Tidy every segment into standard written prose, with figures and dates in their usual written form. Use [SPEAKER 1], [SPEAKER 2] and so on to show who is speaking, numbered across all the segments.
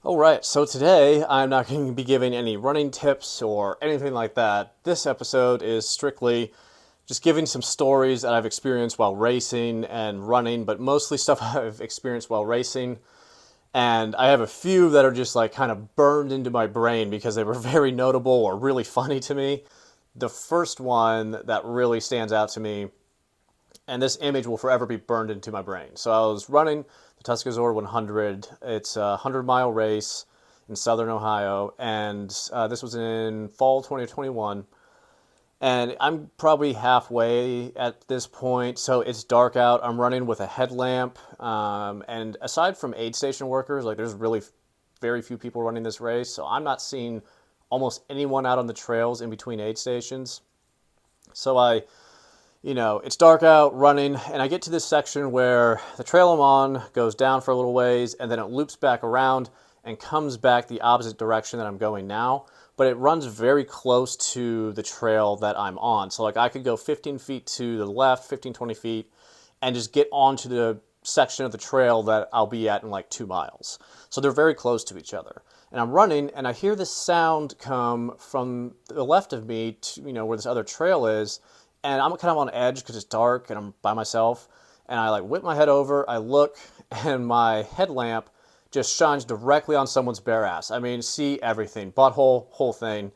[SPEAKER 1] All right, so today I'm not going to be giving any running tips or anything like that. This episode is strictly just giving some stories that I've experienced while racing and running, but mostly stuff I've experienced while racing. And I have a few that are just like kind of burned into my brain because they were very notable or really funny to me. The first one that really stands out to me, and this image will forever be burned into my brain. So I was running the Tuscazoar 100. It's a 100-mile race in southern Ohio, and this was in fall 2021. And I'm probably halfway at this point, so it's dark out. I'm running with a headlamp, and aside from aid station workers, like there's really very few people running this race, so I'm not seeing almost anyone out on the trails in between aid stations. So it's dark out running, and I get to this section where the trail I'm on goes down for a little ways, and then it loops back around and comes back the opposite direction that I'm going now. But it runs very close to the trail that I'm on. So like I could go 15 feet to the left, 15, 20 feet, and just get onto the section of the trail that I'll be at in like 2 miles. So they're very close to each other. And I'm running, and I hear this sound come from the left of me to, where this other trail is, and I'm kind of on edge because it's dark and I'm by myself. And I like whip my head over, I look, and my headlamp just shines directly on someone's bare ass. I mean, see everything, butthole, whole thing.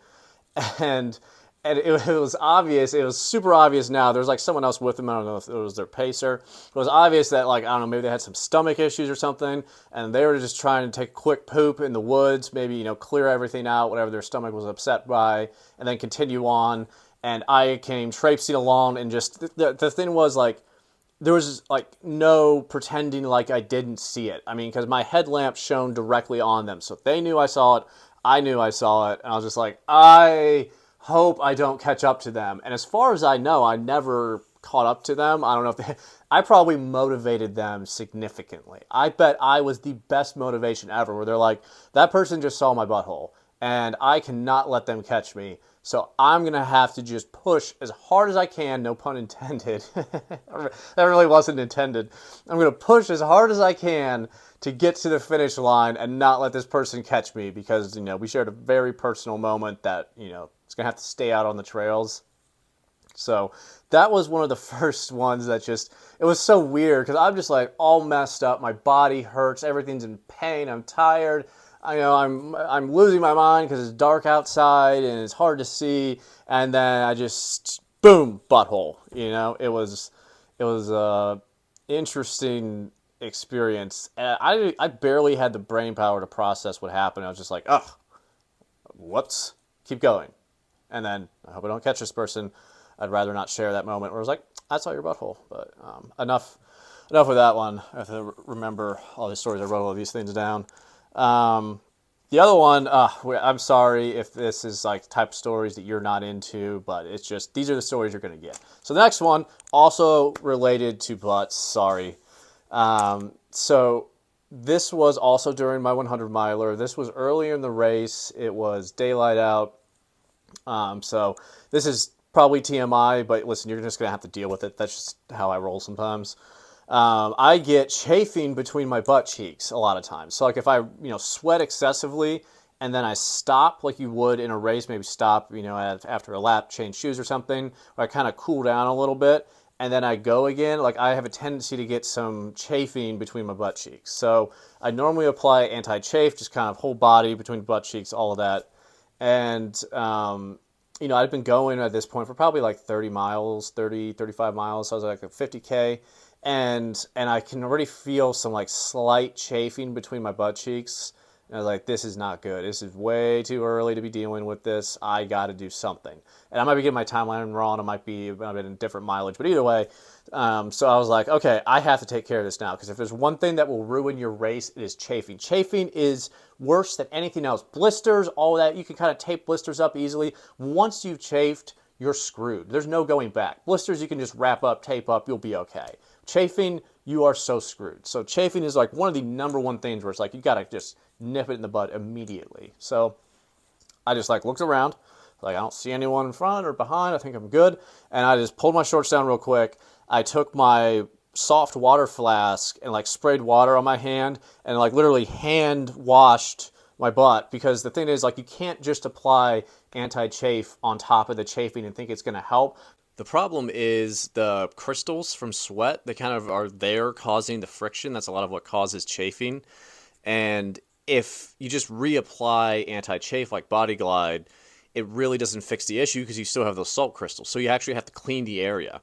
[SPEAKER 1] And it was obvious, it was super obvious now. There's like someone else with them, I don't know if it was their pacer. It was obvious that like, I don't know, maybe they had some stomach issues or something, and they were just trying to take a quick poop in the woods, maybe, clear everything out, whatever their stomach was upset by, and then continue on. And I came traipsing along, and just, the thing was like, there was like no pretending like I didn't see it. I mean, because my headlamp shone directly on them. So they knew I saw it. I knew I saw it. And I was just like, I hope I don't catch up to them. And as far as I know, I never caught up to them. I don't know if I probably motivated them significantly. I bet I was the best motivation ever, where they're like, that person just saw my butthole and I cannot let them catch me. So I'm going to have to just push as hard as I can, no pun intended. That really wasn't intended. I'm going to push as hard as I can to get to the finish line and not let this person catch me, because, we shared a very personal moment that, it's going to have to stay out on the trails. So that was one of the first ones that just, it was so weird because I'm just like all messed up. My body hurts. Everything's in pain. I'm tired. I'm losing my mind because it's dark outside and it's hard to see. And then I just, boom, butthole. It was a interesting experience. And I barely had the brain power to process what happened. I was just like, ugh, whoops, keep going. And then I hope I don't catch this person. I'd rather not share that moment where I was like, I saw your butthole. But enough with that one. I have to remember all these stories. I wrote all these things down. The other one, I'm sorry if this is like the type of stories that you're not into, but it's just, these are the stories you're going to get. So the next one, also related to butts, sorry. So this was also during my 100 miler. This was earlier in the race. It was daylight out. So this is probably TMI, but listen, you're just going to have to deal with it. That's just how I roll sometimes. I get chafing between my butt cheeks a lot of times. So like if I, sweat excessively and then I stop like you would in a race, maybe stop, after a lap, change shoes or something, or I kind of cool down a little bit and then I go again, like I have a tendency to get some chafing between my butt cheeks. So I normally apply anti-chafe, just kind of whole body between the butt cheeks, all of that. And, I've been going at this point for probably like 30 miles, 30, 35 miles. So I was like a 50K. And I can already feel some like slight chafing between my butt cheeks. And I was like, this is not good. This is way too early to be dealing with this. I got to do something. And I might be getting my timeline wrong. It might be a bit in different mileage. But either way, so I was like, okay, I have to take care of this now. Because if there's one thing that will ruin your race, it is chafing. Chafing is worse than anything else. Blisters, all that, you can kind of tape blisters up easily. Once you've chafed, you're screwed. There's no going back. Blisters, you can just wrap up, tape up, you'll be okay. Chafing, you are so screwed. So chafing is like one of the number one things where it's like you got to just nip it in the bud immediately. So I just like looked around, like I don't see anyone in front or behind. I think I'm good. And I just pulled my shorts down real quick. I took my soft water flask and like sprayed water on my hand and like literally hand washed my butt, because the thing is, like, you can't just apply anti-chafe on top of the chafing and think it's going to help. The problem is the crystals from sweat, they kind of are there causing the friction. That's a lot of what causes chafing. And if you just reapply anti-chafe like Body Glide, it really doesn't fix the issue because you still have those salt crystals. So you actually have to clean the area.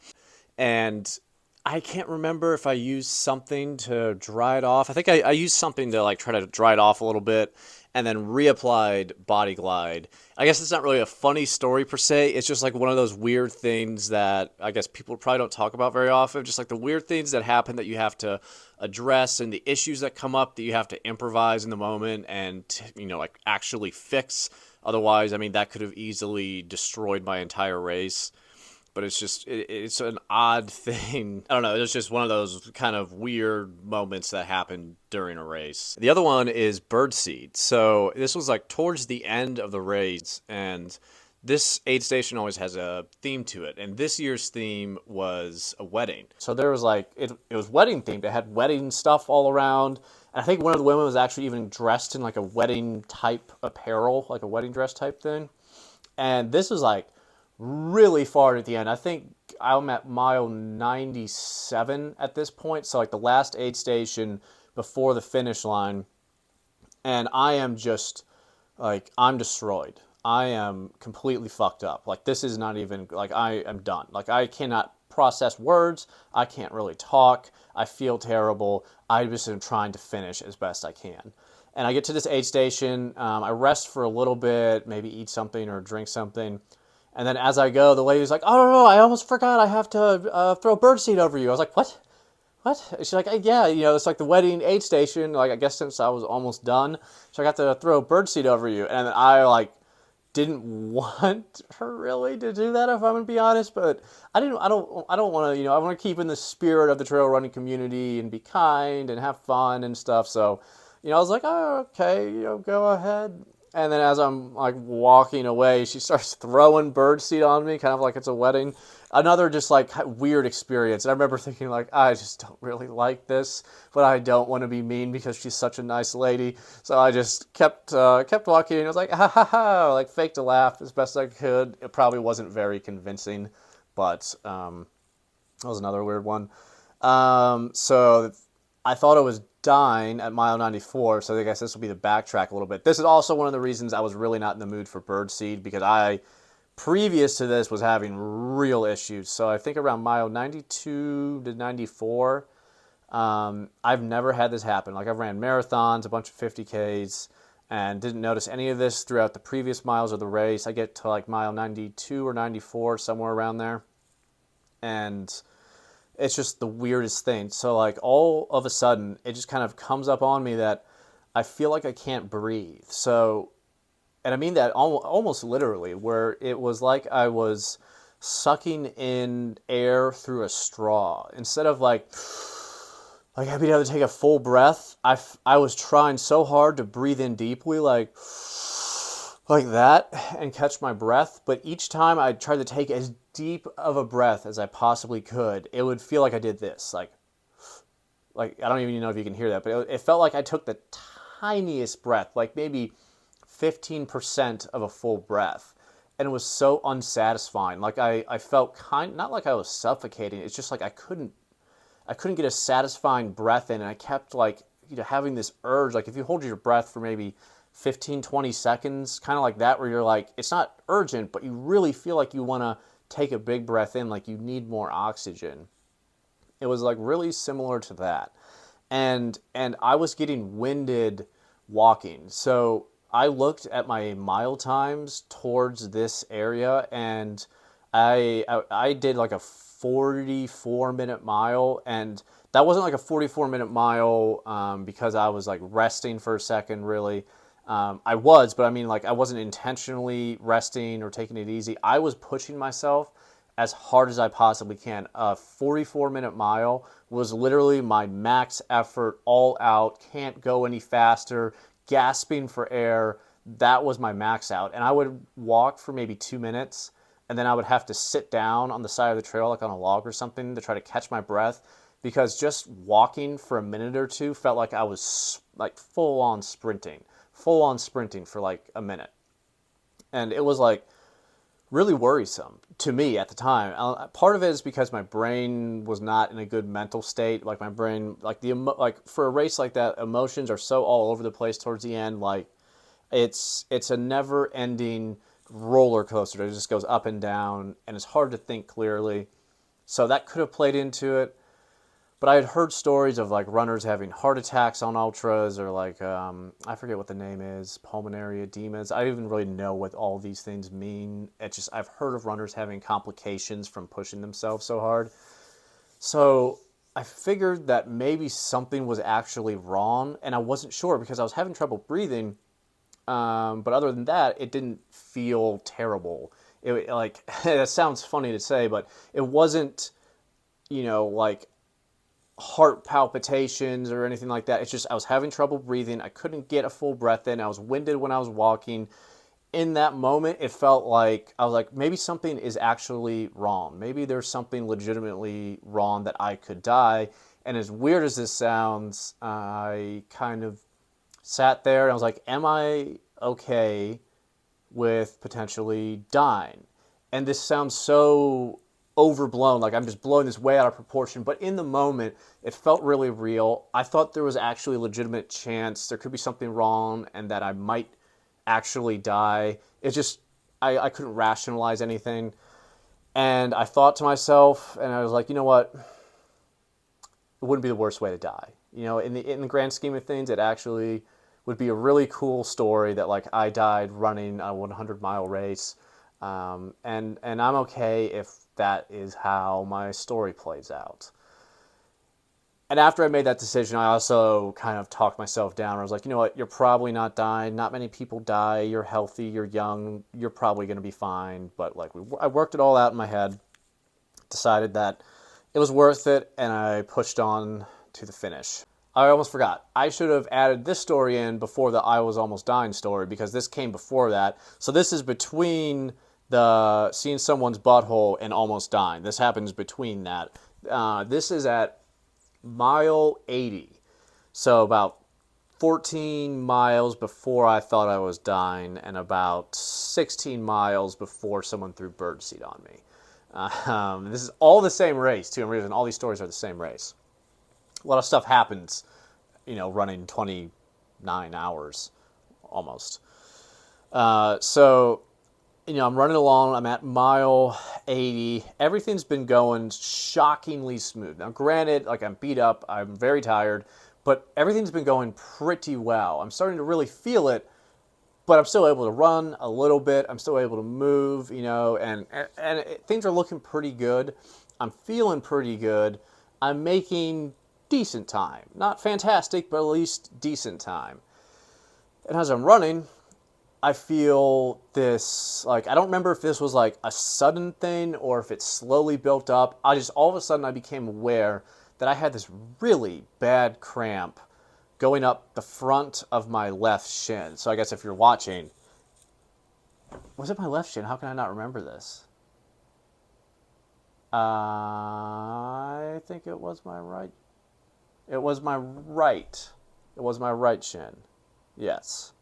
[SPEAKER 1] And I can't remember if I used something to dry it off. I think I used something to like try to dry it off a little bit and then reapplied Body Glide. I guess it's not really a funny story per se. It's just like one of those weird things that I guess people probably don't talk about very often. Just like the weird things that happen that you have to address and the issues that come up that you have to improvise in the moment and, you know, like actually fix. Otherwise, I mean, that could have easily destroyed my entire race. But it's just, it's an odd thing. I don't know, it's just one of those kind of weird moments that happen during a race. The other one is birdseed. So this was like towards the end of the race, and this aid station always has a theme to it. And this year's theme was a wedding. So there was like, it was wedding themed. It had wedding stuff all around. And I think one of the women was actually even dressed in like a wedding type apparel, like a wedding dress type thing. And this was like, really far at the end. I think I'm at mile 97 at this point, so like the last aid station before the finish line, and I am just like, I'm destroyed. I am completely fucked up. Like, this is not even, like, I am done. Like, I cannot process words. I can't really talk. I feel terrible. I just am trying to finish as best I can. And I get to this aid station. I rest for a little bit, maybe eat something or drink something. And then as I go, the lady's like, "Oh, no, I almost forgot. I have to throw birdseed over you." I was like, "What? What?" And she's like, "Yeah, you know, it's like the wedding aid station. Like, I guess since I was almost done, so I got to throw birdseed over you." And I, like, didn't want her really to do that, if I'm going to be honest. But I don't want to, you know, I want to keep in the spirit of the trail running community and be kind and have fun and stuff. So, you know, I was like, "Oh, okay, you know, go ahead." And then as I'm like walking away, she starts throwing birdseed on me, kind of like it's a wedding. Another just like weird experience. And I remember thinking like, I just don't really like this, but I don't want to be mean because she's such a nice lady. So I just kept walking, and I was like, ha ha ha, like faked a laugh as best I could. It probably wasn't very convincing, but that was another weird one. So I thought it was dying at mile 94, so I guess this will be the backtrack a little bit. This is also one of the reasons I was really not in the mood for birdseed, because I, previous to this, was having real issues. So I think around mile 92 to 94, I've never had this happen. Like, I've ran marathons, a bunch of 50Ks, and didn't notice any of this throughout the previous miles of the race. I get to like mile 92 or 94, somewhere around there, and it's just the weirdest thing. So like all of a sudden, it just kind of comes up on me that I feel like I can't breathe. So, and I mean that almost literally, where it was like I was sucking in air through a straw. Instead of like I'd be able to take a full breath, I was trying so hard to breathe in deeply, like that, and catch my breath. But each time I tried to take as deep of a breath as I possibly could, it would feel like I did this, like I don't even know if you can hear that, but it felt like I took the tiniest breath, like maybe 15% of a full breath, and it was so unsatisfying. Like I felt not like I was suffocating. It's just like I couldn't get a satisfying breath in, and I kept like, you know, having this urge. Like if you hold your breath for maybe 15, 20 seconds, kind of like that, where you're like, it's not urgent, but you really feel like you want to take a big breath in, like you need more oxygen. It was like really similar to that. And I was getting winded walking. So I looked at my mile times towards this area, and I did like a 44-minute mile, and that wasn't like a 44-minute mile because I was like resting for a second, really. I was, but I mean, like, I wasn't intentionally resting or taking it easy. I was pushing myself as hard as I possibly can. A 44-minute mile was literally my max effort, all out, can't go any faster, gasping for air. That was my max out. And I would walk for maybe 2 minutes, and then I would have to sit down on the side of the trail, like on a log or something, to try to catch my breath, because just walking for a minute or two felt like I was like full on sprinting, full on sprinting for like a minute. And it was like really worrisome to me at the time. Part of it is because my brain was not in a good mental state. Like my brain, like like for a race like that, emotions are so all over the place towards the end. Like it's a never ending roller coaster. It just goes up and down, and it's hard to think clearly. So that could have played into it. But I had heard stories of like runners having heart attacks on ultras, or like I forget what the name is, pulmonary edemas. I don't even really know what all these things mean. It's just I've heard of runners having complications from pushing themselves so hard. So I figured that maybe something was actually wrong, and I wasn't sure because I was having trouble breathing. But other than that, it didn't feel terrible. It like that sounds funny to say, but it wasn't, like heart palpitations or anything like that. It's just I was having trouble breathing. I couldn't get a full breath in. I was winded when I was walking. In that moment, it felt like I was like, maybe something is actually wrong. Maybe there's something legitimately wrong that I could die. And as weird as this sounds, I kind of sat there and I was like, am I okay with potentially dying? And this sounds so overblown, like I'm just blowing this way out of proportion, but in the moment it felt really real. I thought there was actually a legitimate chance there could be something wrong and that I might actually die. It's just I couldn't rationalize anything, and I thought to myself, and I was like, you know what, it wouldn't be the worst way to die. In the grand scheme of things, it actually would be a really cool story that like I died running a 100-mile race, and I'm okay if that is how my story plays out. And after I made that decision, I also kind of talked myself down. I was like, you know what, you're probably not dying. Not many people die. You're healthy. You're young. You're probably going to be fine. But like I worked it all out in my head, decided that it was worth it, and I pushed on to the finish. I almost forgot. I should have added this story in before the I was almost dying story, because this came before that. So this is between the seeing someone's butthole and almost dying. This happens between that. This is at mile 80. So about 14 miles before I thought I was dying, and about 16 miles before someone threw birdseed on me. This is all the same race, too. And all these stories are the same race. A lot of stuff happens, running 29 hours almost. So, I'm running along. I'm at mile 80. Everything's been going shockingly smooth. Now, granted, like I'm beat up. I'm very tired. But everything's been going pretty well. I'm starting to really feel it. But I'm still able to run a little bit. I'm still able to move, and things are looking pretty good. I'm feeling pretty good. I'm making decent time. Not fantastic, but at least decent time. And as I'm running, I feel this, like, I don't remember if this was like a sudden thing or if it slowly built up. All of a sudden I became aware that I had this really bad cramp going up the front of my left shin. So I guess if you're watching, was it my left shin? How can I not remember this? I think it was my right. It was my right. It was my right shin. Yes.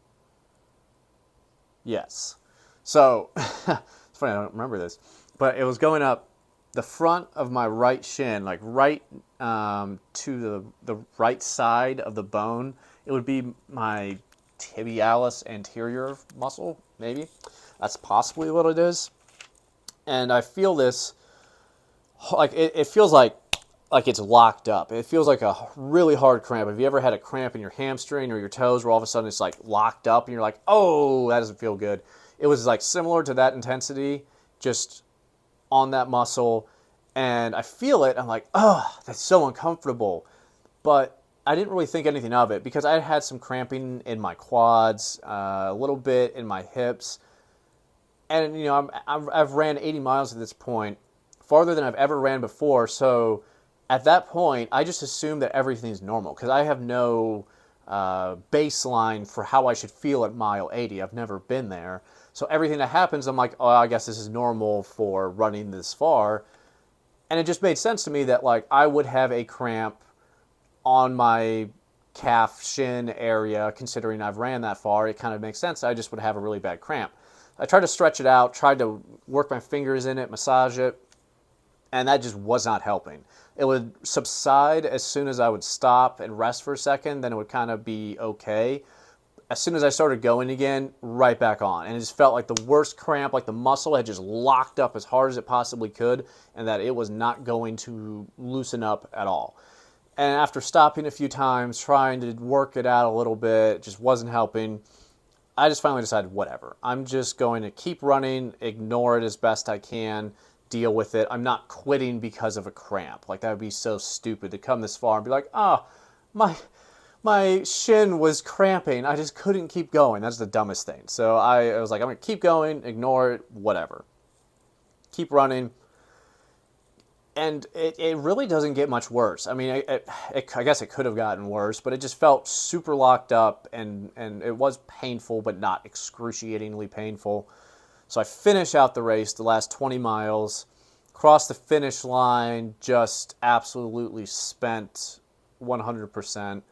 [SPEAKER 1] Yes. So, it's funny, I don't remember this. But it was going up the front of my right shin, like right to the right side of the bone. It would be my tibialis anterior muscle, maybe. That's possibly what it is. And I feel this, like it feels like it's locked up. It feels like a really hard cramp. Have you ever had a cramp in your hamstring or your toes where all of a sudden it's like locked up and you're like, oh, that doesn't feel good? It was like similar to that intensity, just on that muscle. And I feel it. I'm like, oh, that's so uncomfortable. But I didn't really think anything of it because I had some cramping in my quads, a little bit in my hips. And, I've ran 80 miles at this point, farther than I've ever ran before. So at that point, I just assume that everything's normal because I have no baseline for how I should feel at mile 80. I've never been there. So everything that happens, I'm like, oh, I guess this is normal for running this far. And it just made sense to me that like I would have a cramp on my calf shin area, considering I've ran that far, it kind of makes sense. I just would have a really bad cramp. I tried to stretch it out, tried to work my fingers in it, massage it, and that just was not helping. It would subside as soon as I would stop and rest for a second, then it would kind of be okay. As soon as I started going again, right back on. And it just felt like the worst cramp, like the muscle had just locked up as hard as it possibly could, and that it was not going to loosen up at all. And after stopping a few times, trying to work it out a little bit, it just wasn't helping. I just finally decided, whatever. I'm just going to keep running, ignore it as best I can, deal with it. I'm not quitting because of a cramp. Like, that would be so stupid to come this far and be like, oh, my shin was cramping. I just couldn't keep going. That's the dumbest thing. So I was like, I'm going to keep going, ignore it, whatever. Keep running. And it really doesn't get much worse. I mean, I guess it could have gotten worse, but it just felt super locked up, and it was painful, but not excruciatingly painful. So I finish out the race, the last 20 miles, cross the finish line, just absolutely spent 100%.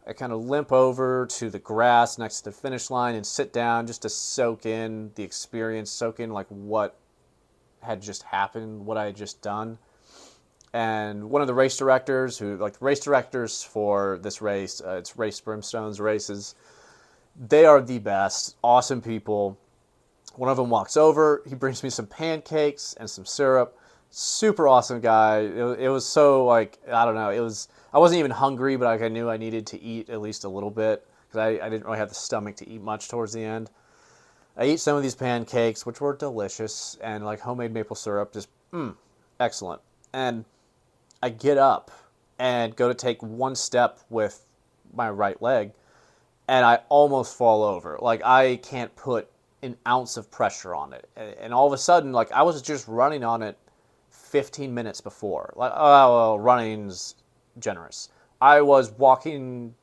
[SPEAKER 1] I kind of limp over to the grass next to the finish line and sit down just to soak in the experience, soak in like what had just happened, what I had just done. And one of the race directors, the race directors for this race, it's Race Brimstone's races, they are the best, awesome people. One of them walks over, he brings me some pancakes and some syrup. Super awesome guy. It was so, like, I don't know, I wasn't even hungry, but like I knew I needed to eat at least a little bit, because I didn't really have the stomach to eat much towards the end. I eat some of these pancakes, which were delicious, and like homemade maple syrup, just, excellent. And I get up and go to take one step with my right leg, and I almost fall over. Like, I can't put an ounce of pressure on it. And all of a sudden, like, I was just running on it 15 minutes before. Like, oh, well, running's generous. I was walking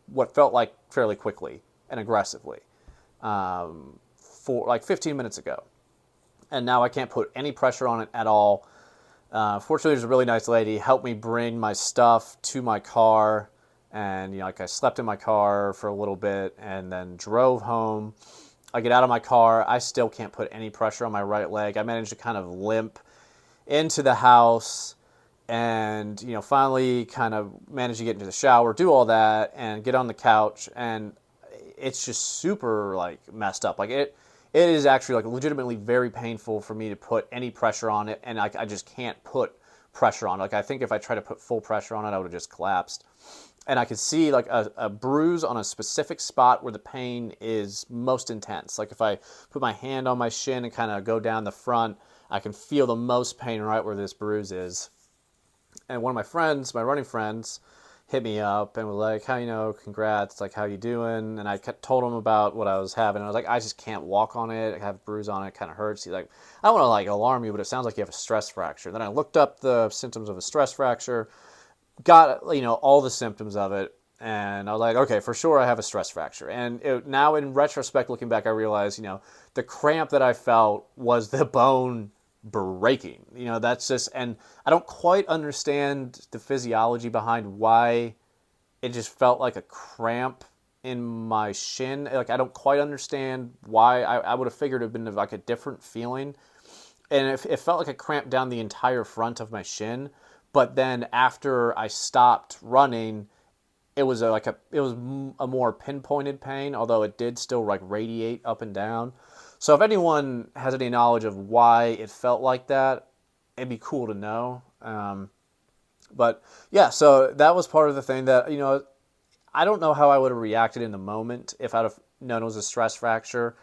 [SPEAKER 1] what felt like fairly quickly and aggressively for like 15 minutes ago. And now I can't put any pressure on it at all. Fortunately, there's a really nice lady helped me bring my stuff to my car, and like I slept in my car for a little bit and then drove home. I get out of my car, I still can't put any pressure on my right leg. I managed to kind of limp into the house, and finally kind of managed to get into the shower, do all that, and get on the couch, and it's just super like messed up. Like, it is actually like legitimately very painful for me to put any pressure on it, and I just can't put pressure on it. Like, I think if I tried to put full pressure on it, I would have just collapsed. And I could see like a bruise on a specific spot where the pain is most intense. Like, if I put my hand on my shin and kind of go down the front, I can feel the most pain right where this bruise is. And one of my friends, my running friends, hit me up and was like, congrats, like, how you doing? And I told him about what I was having. I was like, I just can't walk on it. I have a bruise on it. It kind of hurts. He's like, I don't want to like alarm you, but it sounds like you have a stress fracture. Then I looked up the symptoms of a stress fracture, got, all the symptoms of it. And I was like, okay, for sure I have a stress fracture. And now in retrospect, looking back, I realized, the cramp that I felt was the bone breaking. That's just, and I don't quite understand the physiology behind why it just felt like a cramp in my shin. Like, I don't quite understand why. I would have figured it would have been like a different feeling. And it felt like a cramp down the entire front of my shin. But then after I stopped running, it was a more pinpointed pain, although it did still like radiate up and down. So if anyone has any knowledge of why it felt like that, it'd be cool to know. But yeah, so that was part of the thing that, I don't know how I would have reacted in the moment if I'd have known it was a stress fracture.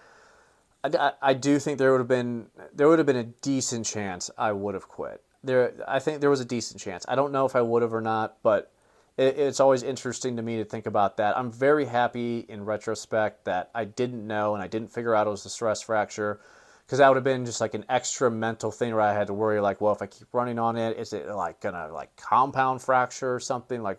[SPEAKER 1] I do think there would have been a decent chance I would have quit. I think there was a decent chance. I don't know if I would have or not, but it's always interesting to me to think about that. I'm very happy in retrospect that I didn't know and I didn't figure out it was a stress fracture, because that would have been just like an extra mental thing where I had to worry, like, well, if I keep running on it, is it like gonna like compound fracture or something? Like,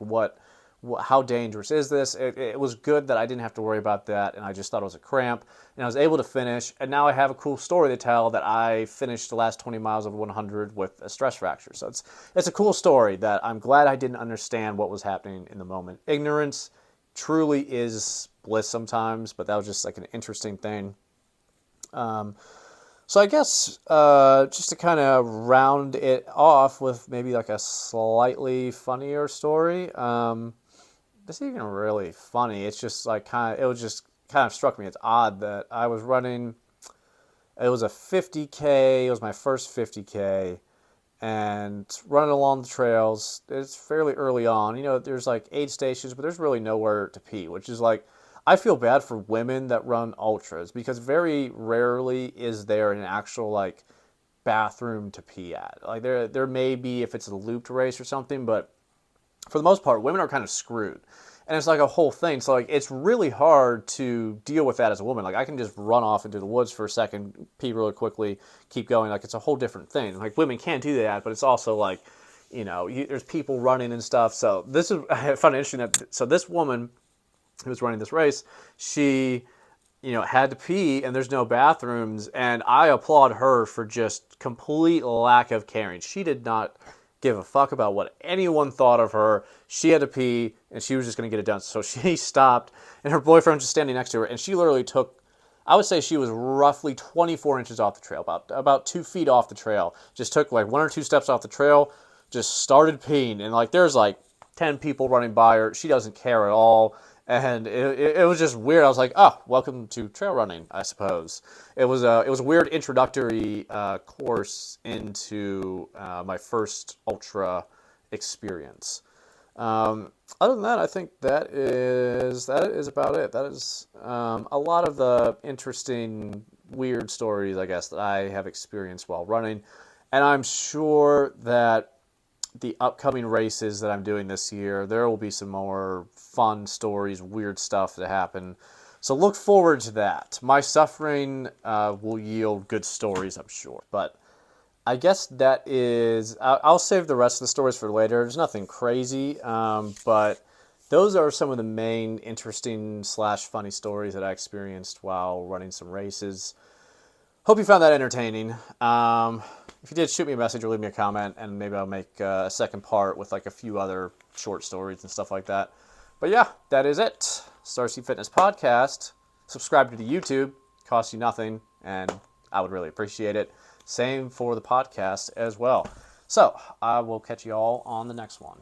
[SPEAKER 1] how dangerous is this? It was good that I didn't have to worry about that, and I just thought it was a cramp, and I was able to finish, and now I have a cool story to tell that I finished the last 20 miles of 100 with a stress fracture. So it's a cool story that I'm glad I didn't understand what was happening in the moment. Ignorance truly is bliss sometimes, but that was just like an interesting thing. So I guess just to kind of round it off with maybe like a slightly funnier story. This isn't even really funny. It's just like it was just kind of struck me. It's odd that I was running. It was a 50K. It was my first 50K, and running along the trails. It's fairly early on. There's like aid stations, but there's really nowhere to pee, which is like, I feel bad for women that run ultras because very rarely is there an actual like bathroom to pee at. Like there may be if it's a looped race or something, but for the most part, women are kind of screwed. And it's like a whole thing. So like it's really hard to deal with that as a woman. Like I can just run off into the woods for a second, pee really quickly, keep going. Like it's a whole different thing. Like women can't do that, but it's also like, there's people running and stuff. So this is I found it interesting that so this woman who was running this race, she had to pee and there's no bathrooms, and I applaud her for just complete lack of caring. She did not give a fuck about what anyone thought of her. She had to pee and she was just going to get it done. So she stopped and her boyfriend was just standing next to her, and she literally took, I would say she was roughly 24 inches off the trail, about 2 feet off the trail. Just took like 1 or 2 steps off the trail, just started peeing, and like there's like 10 people running by her. She doesn't care at all. And it was just weird. I was like, oh, welcome to trail running, I suppose. It was a weird introductory course into my first ultra experience. Other than that, I think that is about it. That is a lot of the interesting, weird stories, I guess, that I have experienced while running. And I'm sure that the upcoming races that I'm doing this year, there will be some more fun stories, weird stuff that happen. So look forward to that. My suffering will yield good stories, I'm sure. But I guess that is, I'll save the rest of the stories for later. There's nothing crazy, but those are some of the main interesting / funny stories that I experienced while running some races. Hope you found that entertaining. If you did, shoot me a message or leave me a comment, and maybe I'll make a second part with like a few other short stories and stuff like that. But yeah, that is it. Starseed Fitness Podcast. Subscribe to the YouTube. Costs you nothing, and I would really appreciate it. Same for the podcast as well. So I will catch you all on the next one.